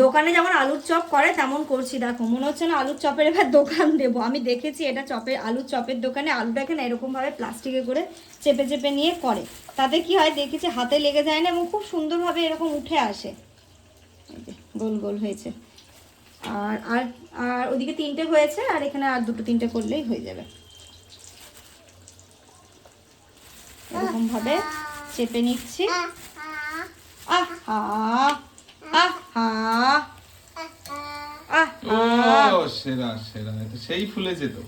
দোকানে যেমন আলুর চপ করে তেমন করছি। দেখো মনে হচ্ছে না আলুর চপের এবার দোকান দেবো। আমি দেখেছি এটা চপের আলুর চপের দোকানে আলুটাকে না এরকমভাবে প্লাস্টিকে করে চেপে চেপে নিয়ে করে। তাতে কি হয় দেখেছি হাতে লেগে যায় না এবং খুব সুন্দরভাবে এরকম উঠে আসে। গোল গোল হয়েছে। আর আর আর ওদিকে 3টে হয়েছে, আর এখানে আর 2-3টে করলেই হয়ে যাবে। এরকম ভাবে চেপে নিচ্ছি। আহা আহা আহা, ও সেরা সেরা, এটা সেই ফুলেছে তো।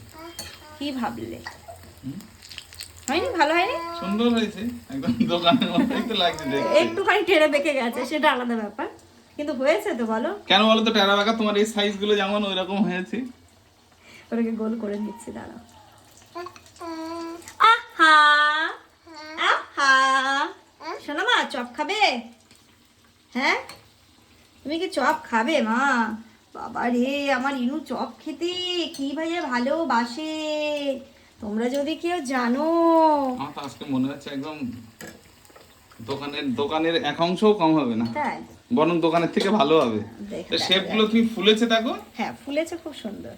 কি ভাবলে হয়নি? ভালো হয়নি? সুন্দর হয়েছে, একদম দোকানের মতোই তো লাগছে দেখতে। একটুখানি টেড়ে বেঁকে গেছে সেটা আলাদা ব্যাপার, কিন্তু হয়েছে তো বলো। কেন বলো তো টেরা বাঁকা, তোমার এই সাইজ গুলো যেমন ওই রকম হয়েছে। ওটাকে গোল করে নিচ্ছি, দাঁড়াও। আহা আহা, শোনো মা চপ খাবে? হ্যাঁ তুমি কি চপ খাবে মা? বাবা রে, আমার ইনু চপ খেতে কি ভাইয়া ভালোবাসে, তোমরা যদি কেউ জানো। আমার তো আজকে মনে হচ্ছে একদম দোকানের এক অংশও কম হবে না, তাই বরং দোকানের থেকে ভালো হবে। তো শেপ গুলো তুমি ফুলেছে দেখো। হ্যাঁ ফুলেছে খুব সুন্দর।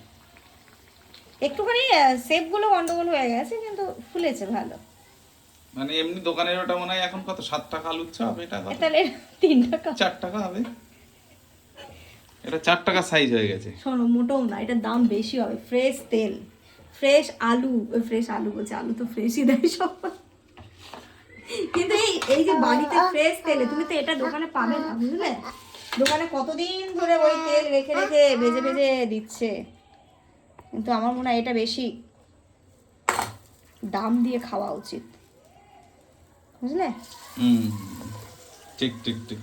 একটুখানি শেপ গুলো গন্ডগোল হয়ে গেছে কিন্তু ফুলেছে ভালো। মানে এমনি দোকানের ওটা মনে হয় এখন কত 7 টাকা আলুর চপ, এটা কত তাহলে 3 টাকা 4 টাকা হবে। এটা 4 টাকা সাইজ হয়ে গেছে। শোনো মোটেও না, এটার দাম বেশি হবে। ফ্রেশ তেল, ফ্রেশ আলু, ফ্রেশ আলু বলছে, আলু তো ফ্রেশই দেয় সব। কিন্তু এই এই যে বাড়িতে ফ্রেশ তেলে তুমি তো এটা দোকানে পাবে না, বুঝলে? দোকানে কতদিন ধরে ওই তেল রেখে রেখে ভেজে ভেজে দিচ্ছে। কিন্তু আমার মনে হয় এটা বেশি দাম দিয়ে খাওয়া উচিত, বুঝলে? হুম, ঠিক ঠিক ঠিক।